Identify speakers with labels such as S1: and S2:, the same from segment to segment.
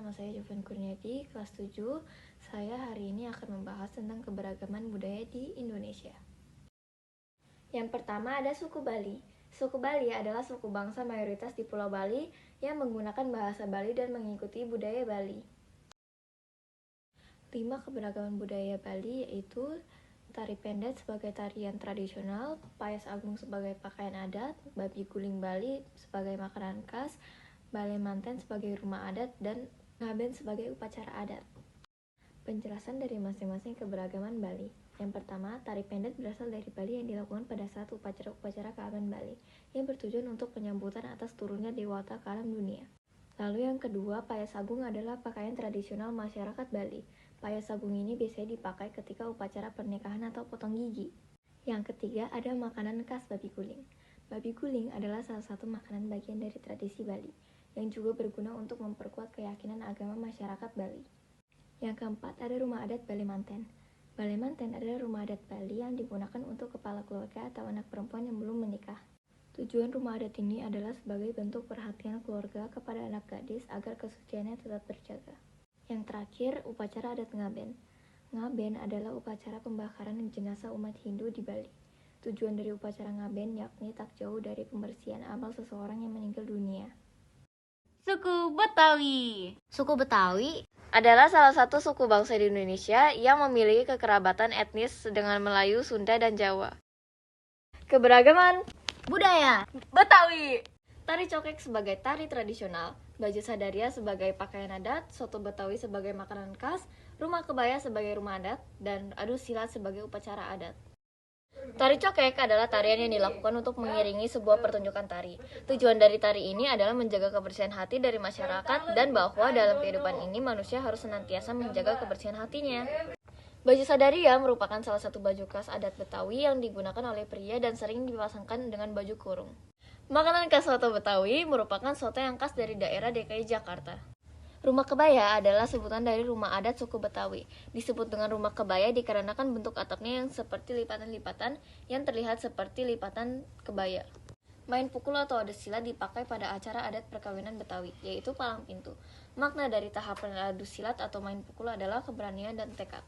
S1: nama saya Jovan Kurniati, kelas 7. Saya hari ini akan membahas tentang keberagaman budaya di Indonesia. Yang pertama ada suku Bali. Suku Bali adalah suku bangsa mayoritas di Pulau Bali yang menggunakan bahasa Bali dan mengikuti budaya Bali. 5 keberagaman budaya Bali yaitu tari pendet sebagai tarian tradisional, payas agung sebagai pakaian adat, babi guling Bali sebagai makanan khas, balai manten sebagai rumah adat, dan ngaben sebagai upacara adat. Penjelasan dari masing-masing keberagaman Bali. Yang pertama, tari pendet berasal dari Bali yang dilakukan pada saat upacara-upacara keaman Bali, yang bertujuan untuk penyambutan atas turunnya dewata ke alam dunia. Lalu yang kedua, payas agung adalah pakaian tradisional masyarakat Bali. Payas agung ini biasanya dipakai ketika upacara pernikahan atau potong gigi. Yang ketiga, ada makanan khas babi guling. Babi guling adalah salah satu makanan bagian dari tradisi Bali, yang juga berguna untuk memperkuat keyakinan agama masyarakat Bali. Yang keempat, ada rumah adat Balai Manten. Balai Manten adalah rumah adat Bali yang digunakan untuk kepala keluarga atau anak perempuan yang belum menikah. Tujuan rumah adat ini adalah sebagai bentuk perhatian keluarga kepada anak gadis agar kesuciannya tetap terjaga. Yang terakhir, upacara adat ngaben. Ngaben adalah upacara pembakaran jenazah umat Hindu di Bali. Tujuan dari upacara ngaben yakni tak jauh dari pembersihan amal seseorang yang meninggal dunia.
S2: Suku Betawi.
S3: Suku Betawi
S1: adalah salah satu suku bangsa di Indonesia yang memiliki kekerabatan etnis dengan Melayu, Sunda, dan Jawa. Keberagaman
S3: budaya
S2: Betawi.
S1: Tari cokek sebagai tari tradisional, baju sadaria sebagai pakaian adat, soto Betawi sebagai makanan khas, rumah kebaya sebagai rumah adat, dan adu silat sebagai upacara adat. Tari cokek adalah tarian yang dilakukan untuk mengiringi sebuah pertunjukan tari. Tujuan dari tari ini adalah menjaga kebersihan hati dari masyarakat dan bahwa dalam kehidupan ini manusia harus senantiasa menjaga kebersihan hatinya. Baju sadaria merupakan salah satu baju khas adat Betawi yang digunakan oleh pria dan sering dipasangkan dengan baju kurung. Makanan khas soto Betawi merupakan soto yang khas dari daerah DKI Jakarta. Rumah kebaya adalah sebutan dari rumah adat suku Betawi. Disebut dengan rumah kebaya dikarenakan bentuk atapnya yang seperti lipatan-lipatan yang terlihat seperti lipatan kebaya. Main pukul atau adu silat dipakai pada acara adat perkawinan Betawi, yaitu palang pintu. Makna dari tahapan adu silat atau main pukul adalah keberanian dan tekad.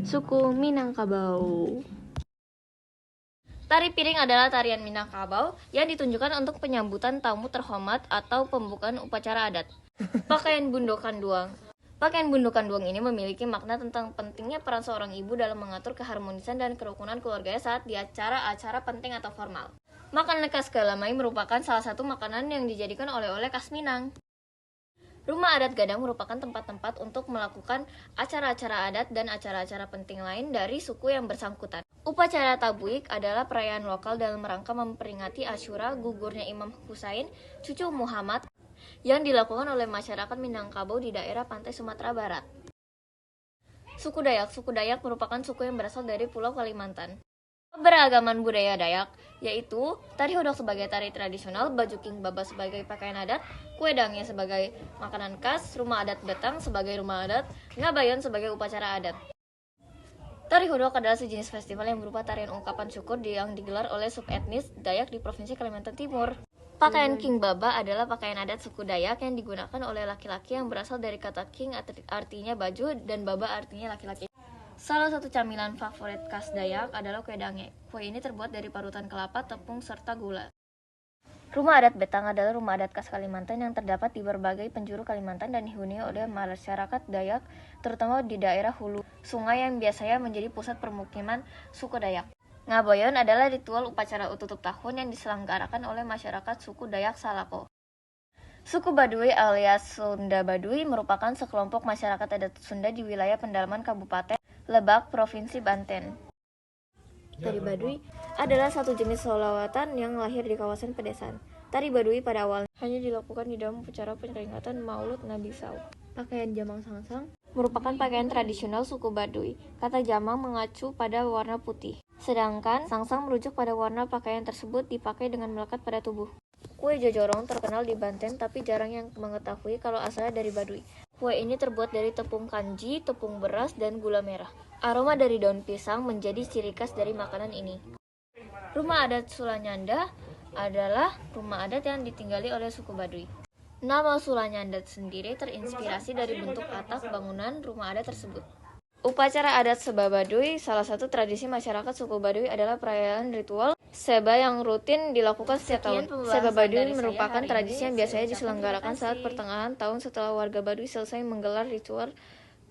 S1: Suku Minangkabau. Tari piring adalah tarian Minangkabau yang ditunjukkan untuk penyambutan tamu terhormat atau pembukaan upacara adat. Pakaian bundokan duang. Pakaian bundokan duang ini memiliki makna tentang pentingnya peran seorang ibu dalam mengatur keharmonisan dan kerukunan keluarganya saat di acara-acara penting atau formal. Makanan khas Galamai merupakan salah satu makanan yang dijadikan oleh-oleh khas Minang. Rumah adat Gadang merupakan tempat-tempat untuk melakukan acara-acara adat dan acara-acara penting lain dari suku yang bersangkutan. Upacara Tabuik adalah perayaan lokal dalam rangka memperingati Asyura gugurnya Imam Husain, cucu Muhammad, yang dilakukan oleh masyarakat Minangkabau di daerah pantai Sumatera Barat. Suku Dayak. Suku Dayak merupakan suku yang berasal dari Pulau Kalimantan. Keberagaman budaya Dayak yaitu tari hodok sebagai tari tradisional, baju king baba sebagai pakaian adat, kue dangnya sebagai makanan khas, rumah adat Betang sebagai rumah adat, ngabayon sebagai upacara adat. Tari hodok adalah sejenis festival yang berupa tarian ungkapan syukur yang digelar oleh subetnis Dayak di Provinsi Kalimantan Timur. Pakaian king baba adalah pakaian adat suku Dayak yang digunakan oleh laki-laki yang berasal dari kata king artinya baju dan baba artinya laki-laki. Salah satu camilan favorit khas Dayak adalah kue dange. Kue ini terbuat dari parutan kelapa, tepung, serta gula. Rumah adat Betang adalah rumah adat khas Kalimantan yang terdapat di berbagai penjuru Kalimantan dan dihuni oleh masyarakat Dayak, terutama di daerah hulu sungai yang biasanya menjadi pusat permukiman suku Dayak. Ngaboyon adalah ritual upacara tutup tahun yang diselenggarakan oleh masyarakat suku Dayak Salako. Suku Baduy alias Sunda Baduy merupakan sekelompok masyarakat adat Sunda di wilayah pendalaman Kabupaten Lebak, Provinsi Banten. Tari Baduy adalah satu jenis solawatan yang lahir di kawasan pedesaan. Tari Baduy pada awalnya hanya dilakukan di dalam upacara peringatan Maulud Nabi SAW. Pakaian jamang sangsang merupakan pakaian tradisional suku Baduy. Kata jamang mengacu pada warna putih, sedangkan sangsang merujuk pada warna pakaian tersebut dipakai dengan melekat pada tubuh. Kue jojorong terkenal di Banten, tapi jarang yang mengetahui kalau asalnya dari Baduy. Kue ini terbuat dari tepung kanji, tepung beras, dan gula merah. Aroma dari daun pisang menjadi ciri khas dari makanan ini. Rumah adat Sulanyanda adalah rumah adat yang ditinggali oleh suku Baduy. Nama Sulanyandat sendiri terinspirasi dari bentuk atap bangunan rumah adat tersebut. Upacara adat Seba Baduy, salah satu tradisi masyarakat suku Baduy adalah perayaan ritual Seba yang rutin dilakukan setiap tahun. Seba Baduy merupakan tradisi yang biasanya diselenggarakan saat pertengahan tahun setelah warga Baduy selesai menggelar ritual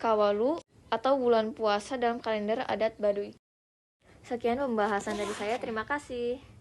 S1: Kawalu atau bulan puasa dalam kalender adat Baduy. Sekian pembahasan dari saya, terima kasih.